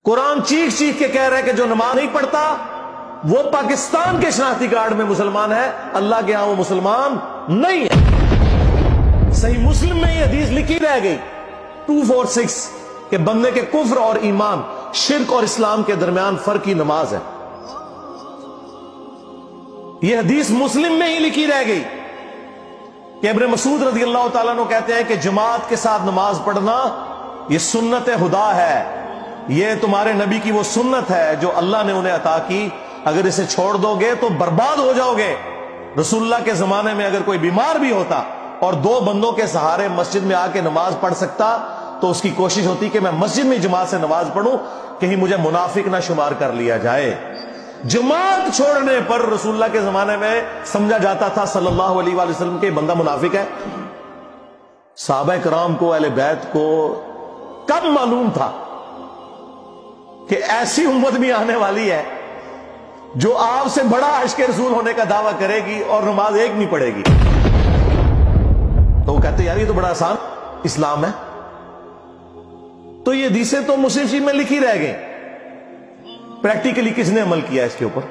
قرآن چیخ چیخ کے کہہ رہا ہے کہ جو نماز نہیں پڑھتا وہ پاکستان کے شناختی کارڈ میں مسلمان ہے، اللہ کے ہاں وہ مسلمان نہیں ہے۔ صحیح مسلم میں یہ حدیث لکھی رہ گئی 246 کہ بندے کے کفر اور ایمان، شرک اور اسلام کے درمیان فرق کی نماز ہے۔ یہ حدیث مسلم میں ہی لکھی رہ گئی کہ ابن مسعود رضی اللہ تعالیٰ عنہ کہتے ہیں کہ جماعت کے ساتھ نماز پڑھنا یہ سنت خدا ہے، یہ تمہارے نبی کی وہ سنت ہے جو اللہ نے انہیں عطا کی، اگر اسے چھوڑ دو گے تو برباد ہو جاؤ گے۔ رسول اللہ کے زمانے میں اگر کوئی بیمار بھی ہوتا اور دو بندوں کے سہارے مسجد میں آ کے نماز پڑھ سکتا تو اس کی کوشش ہوتی کہ میں مسجد میں جماعت سے نماز پڑھوں، کہیں مجھے منافق نہ شمار کر لیا جائے۔ جماعت چھوڑنے پر رسول اللہ کے زمانے میں سمجھا جاتا تھا صلی اللہ علیہ وآلہ وسلم کہ بندہ منافق ہے۔ صحابہ کرام کو، اہل بیت کو کب معلوم تھا کہ ایسی امت بھی آنے والی ہے جو آپ سے بڑا عشق رسول ہونے کا دعویٰ کرے گی اور نماز ایک نہیں پڑھے گی؟ تو وہ کہتے یار یہ تو بڑا آسان اسلام ہے۔ تو یہ حدیثیں تو مسلم شریف میں لکھی رہ گئی، پریکٹیکلی کس نے عمل کیا اس کے اوپر؟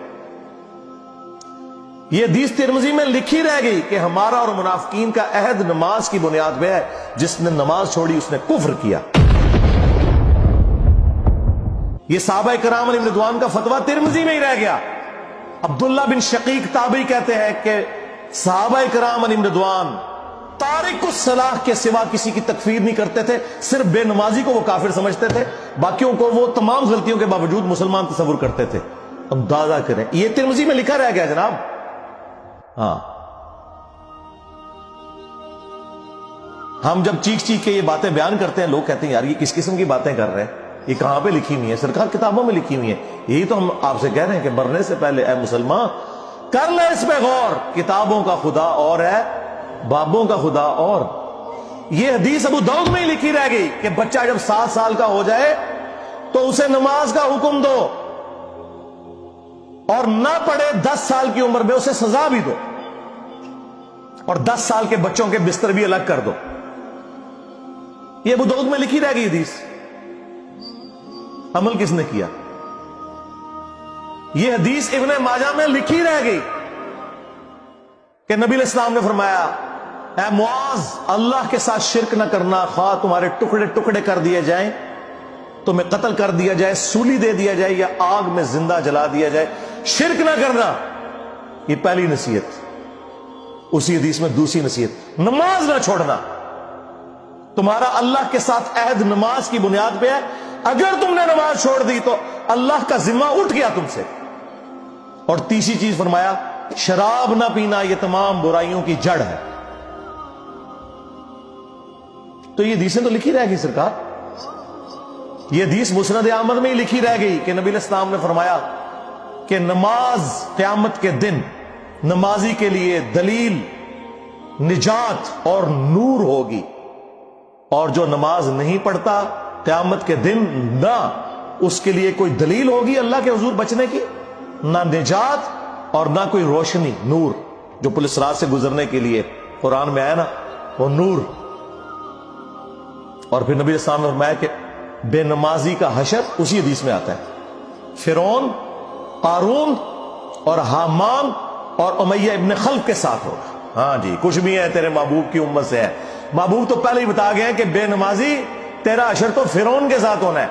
یہ حدیث ترمذی میں لکھی رہ گئی کہ ہمارا اور منافقین کا عہد نماز کی بنیاد پہ ہے، جس نے نماز چھوڑی اس نے کفر کیا۔ یہ صحابہ کرام علیہم رضوان کا فتویٰ ترمذی میں ہی رہ گیا۔ عبداللہ بن شقیق تابعی کہتے ہیں کہ صحابہ کرام علیہم رضوان تارک الصلاح کے سوا کسی کی تکفیر نہیں کرتے تھے، صرف بے نمازی کو وہ کافر سمجھتے تھے، باقیوں کو وہ تمام غلطیوں کے باوجود مسلمان تصور کرتے تھے۔ اندازہ کریں، یہ ترمذی میں لکھا رہ گیا جناب۔ ہاں، ہم جب چیخ چیخ کے یہ باتیں بیان کرتے ہیں لوگ کہتے ہیں یار یہ کس قسم کی باتیں کر رہے ہیں، یہ کہاں پہ لکھی ہوئی ہے؟ سرکار کتابوں میں لکھی ہوئی ہے۔ یہی تو ہم آپ سے کہہ رہے ہیں کہ مرنے سے پہلے اے مسلمان کر لے اس پہ غور، کتابوں کا خدا اور ہے، بابوں کا خدا اور۔ یہ حدیث ابو داؤد میں ہی لکھی رہ گئی کہ بچہ جب 7 سال کا ہو جائے تو اسے نماز کا حکم دو، اور نہ پڑھے 10 سال کی عمر میں اسے سزا بھی دو، اور 10 سال کے بچوں کے بستر بھی الگ کر دو۔ یہ ابو داؤد میں لکھی رہ گئی حدیث، عمل کس نے کیا؟ یہ حدیث ابن ماجہ میں لکھی رہ گئی کہ نبی علیہ السلام نے فرمایا اے معاذ اللہ کے ساتھ شرک نہ کرنا، خواہ تمہارے ٹکڑے ٹکڑے کر دیے جائیں، تمہیں قتل کر دیا جائے، سولی دے دیا جائے یا آگ میں زندہ جلا دیا جائے، شرک نہ کرنا۔ یہ پہلی نصیحت۔ اسی حدیث میں دوسری نصیحت، نماز نہ چھوڑنا۔ تمہارا اللہ کے ساتھ عہد نماز کی بنیاد پہ ہے، اگر تم نے نماز چھوڑ دی تو اللہ کا ذمہ اٹھ گیا تم سے۔ اور تیسری چیز فرمایا شراب نہ پینا، یہ تمام برائیوں کی جڑ ہے۔ تو یہ حدیثیں تو لکھی رہ گئی سرکار۔ یہ حدیث مسند احمد میں ہی لکھی رہ گئی کہ نبی علیہ السلام نے فرمایا کہ نماز قیامت کے دن نمازی کے لیے دلیل، نجات اور نور ہوگی، اور جو نماز نہیں پڑھتا قیامت کے دن نہ اس کے لیے کوئی دلیل ہوگی اللہ کے حضور بچنے کی، نہ نجات اور نہ کوئی روشنی، نور جو پولیس رات سے گزرنے کے لیے قرآن میں آیا نا وہ نور۔ اور پھر نبی علیہ السلام نے فرمایا کہ بے نمازی کا حشر اسی حدیث میں آتا ہے، فرعون، قارون اور حامان اور امیہ ابن خلف کے ساتھ ہوگا۔ ہاں جی، کچھ بھی ہے تیرے محبوب کی امت سے ہے۔ محبوب تو پہلے ہی بتا گئے کہ بے نمازی تیرا حشر تو فرعون کے ساتھ ہونا ہے،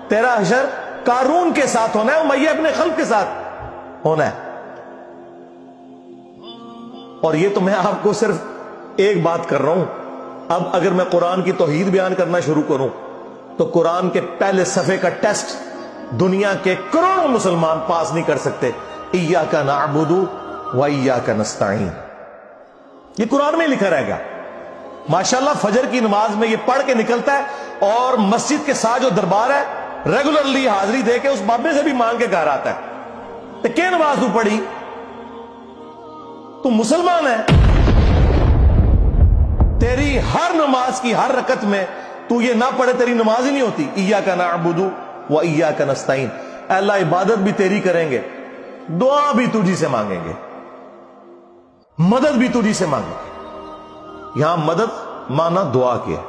تیرا حشر قارون کے ساتھ ہونا ہے، امیہ ابن خلف کے ساتھ ہونا ہے۔ اور یہ تو میں آپ کو صرف ایک بات کر رہا ہوں۔ اب اگر میں قرآن کی توحید بیان کرنا شروع کروں تو قرآن کے پہلے صفحے کا ٹیسٹ دنیا کے کروڑوں مسلمان پاس نہیں کر سکتے۔ ایاک نعبد و ایاک نستعین، یہ قرآن میں لکھا رہے گا۔ ماشاءاللہ فجر کی نماز میں یہ پڑھ کے نکلتا ہے، اور مسجد کے ساتھ جو دربار ہے ریگولرلی حاضری دے کے اس بابے سے بھی مانگ کے گھر آتا ہے کہ کیا نماز تو پڑھی؟ تو مسلمان ہے، تیری ہر نماز کی ہر رکعت میں تو یہ نہ پڑھے تیری نماز ہی نہیں ہوتی۔ ایاک نعبد و ایاک نستعین، اے اللہ عبادت بھی تیری کریں گے، دعا بھی تجھی سے مانگیں گے، مدد بھی تجھی سے مانگیں گے۔ یہاں مدد مانا دعا کیا،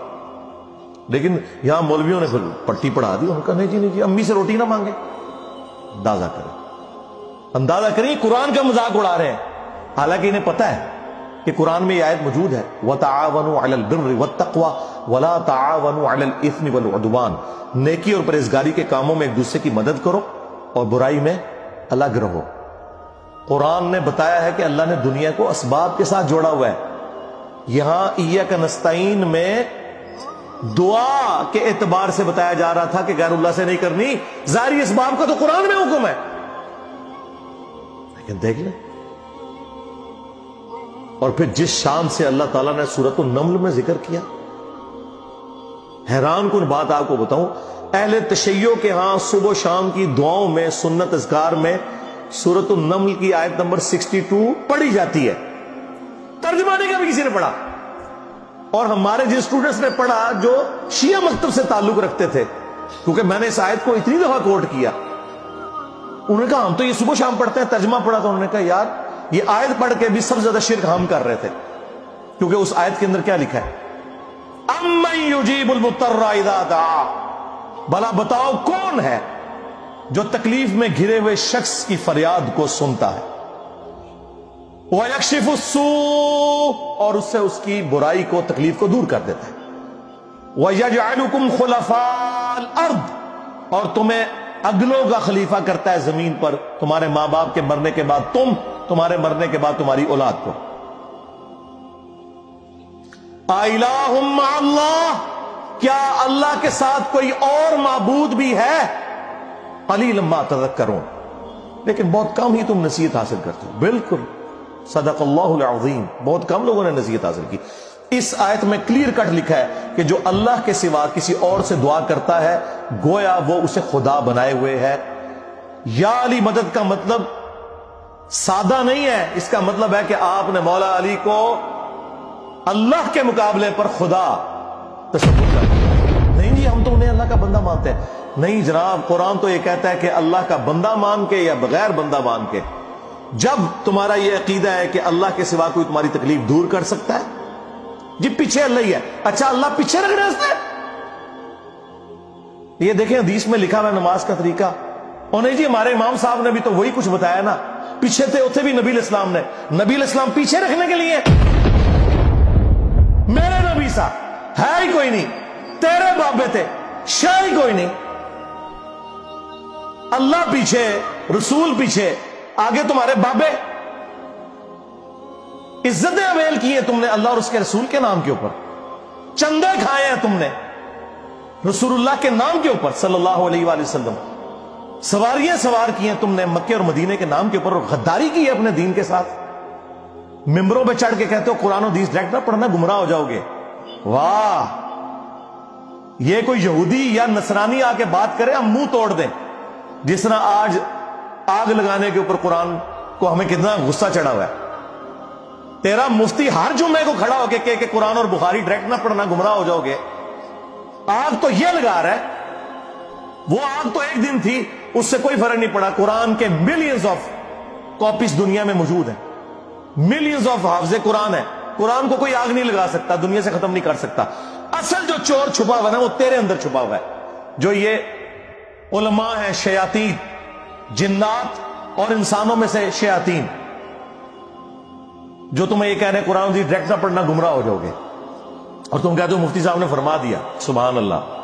لیکن یہاں مولویوں نے پھر پٹی پڑھا دی، ان کا نہیں جی امی سے روٹی نہ مانگے. اندازہ کریں قرآن کا مذاق اڑا رہے ہیں، حالانکہ انہیں پتہ ہے کہ قرآن میں یہ آیت موجود ہے وَتَعَاوَنُوا عَلَى الْبِرِّ وَالتَّقْوَى وَلَا تَعَاوَنُوا عَلَى الْإِثْمِ وَالْعُدْوَانِ. نیکی اور پرہیزگاری کے کاموں میں ایک دوسرے کی مدد کرو اور برائی میں الگ رہو. قرآن نے بتایا ہے کہ اللہ نے دنیا کو اسباب کے ساتھ جوڑا ہوا ہے. یہاں ایاک نستعین میں دعا کے اعتبار سے بتایا جا رہا تھا کہ غیر اللہ سے نہیں کرنی، ظاہری اسباب کا تو قرآن میں حکم ہے. لیکن دیکھ لیں، اور پھر جس شان سے اللہ تعالیٰ نے سورۃ النمل میں ذکر کیا، حیران کن بات آپ کو بتاؤں، اہل تشیع کے ہاں صبح و شام کی دعاؤں میں، سنت اذکار میں سورۃ النمل کی آیت نمبر 62 پڑھی جاتی ہے. ترجمہ نہیں کبھی کسی نے پڑھا. اور ہمارے جن اسٹوڈنٹس نے پڑھا جو شیعہ مکتب سے تعلق رکھتے تھے، کیونکہ میں نے اس آیت کو اتنی دفعہ کوٹ کیا، انہوں نے کہا ہم تو یہ صبح شام پڑھتے ہیں، ترجمہ پڑھا تو انہوں نے کہا یار یہ آیت پڑھ کے بھی سب سے زیادہ شرک ہم کر رہے تھے، کیونکہ اس آیت کے اندر کیا لکھا ہے؟ اَمَّن يُجِيبُ الْمُضْطَرَّ إِذَا دَعَا. بھلا بتاؤ کون ہے جو تکلیف میں گھرے ہوئے شخص کی فریاد کو سنتا ہے، وَيَكْشِفُ السُّوءَ، اور اس سے اس کی برائی کو، تکلیف کو دور کر دیتا ہے، وَيَجْعَلُكُمْ خُلَفَاءَ الْأَرْضِ، اور تمہیں اگلوں کا خلیفہ کرتا ہے زمین پر، تمہارے ماں باپ کے مرنے کے بعد تم، تمہارے مرنے کے بعد تمہاری اولاد کو. اَإِلَٰهٌ مَّعَ اللَّهِ، کیا اللہ کے ساتھ کوئی اور معبود بھی ہے؟ قَلِيلًا مَّا تَذَكَّرُونَ، لیکن بہت کم ہی تم نصیحت حاصل کرتے ہو. بالکل صدق اللہ العظیم، بہت کم لوگوں نے نصیحت حاصل کی. اس آیت میں کلیئر کٹ لکھا ہے کہ جو اللہ کے سوا کسی اور سے دعا کرتا ہے گویا وہ اسے خدا بنائے ہوئے ہے. یا علی مدد کا مطلب سادہ نہیں ہے، اس کا مطلب ہے کہ آپ نے مولا علی کو اللہ کے مقابلے پر خدا تصور کر دیا. نہیں جی ہم تو انہیں اللہ کا بندہ مانتے ہیں. نہیں جناب، قرآن تو یہ کہتا ہے کہ اللہ کا بندہ مان کے یا بغیر بندہ مان کے. جب تمہارا یہ عقیدہ ہے کہ اللہ کے سوا کوئی تمہاری تکلیف دور کر سکتا ہے، جی پیچھے اللہ ہی ہے. اچھا اللہ پیچھے رکھ رہے ہیں؟ یہ دیکھیں حدیث میں لکھا ہوا نماز کا طریقہ. اور نہیں جی ہمارے امام صاحب نے بھی تو وہی کچھ بتایا نا، پیچھے تھے اتنے بھی نبی علیہ السلام نے. نبی علیہ السلام پیچھے رکھنے کے لیے، میرے نبی صاحب ہے ہی کوئی نہیں، تیرے بابے تھے شاہ ہی کوئی نہیں. اللہ پیچھے، رسول پیچھے، آگے تمہارے بابے. عزتیں اویل کی ہیں تم نے اللہ اور اس کے رسول کے نام کے اوپر، چندے کھائے ہیں تم نے رسول اللہ کے نام کے اوپر صلی اللہ علیہ وآلہ وسلم. سواریاں سوار کی ہیں تم نے مکے اور مدینے کے نام کے اوپر، اور غداری کی ہے اپنے دین کے ساتھ. ممبروں پہ چڑھ کے کہتے ہو قرآن و حدیث ڈائریکٹ نہ پڑھنا، گمراہ ہو جاؤ گے. واہ، یہ کوئی یہودی یا نصرانی آ کے بات کرے ہم منہ توڑ دیں. جس طرح آج آگ لگانے کے اوپر قرآن کو ہمیں کتنا غصہ چڑھا ہوا ہے. تیرا مفتی ہر جمعے کو کھڑا ہو کے کہ قرآن اور بخاری ڈائریکٹ نہ پڑھنا، گمراہ ہو جاؤ گے. آگ تو یہ لگا رہا ہے، وہ آگ تو ایک دن تھی، اس سے کوئی فرق نہیں پڑا. قرآن کے ملینز آف کاپیز دنیا میں موجود ہیں، ملینز آف حافظ قرآن ہے. قرآن کو کوئی آگ نہیں لگا سکتا، دنیا سے ختم نہیں کر سکتا. اصل جو چور چھپا ہوا ہے وہ تیرے اندر چھپا ہوا ہے. جو یہ علماء ہیں، شیاطین، جنات اور انسانوں میں سے شیاطین، جو تمہیں یہ کہہ رہے ہیں قرآن ڈائریکٹ نہ پڑھنا، گمراہ ہو جاؤ گے. اور تم کہتے ہو مفتی صاحب نے فرما دیا. سبحان اللہ.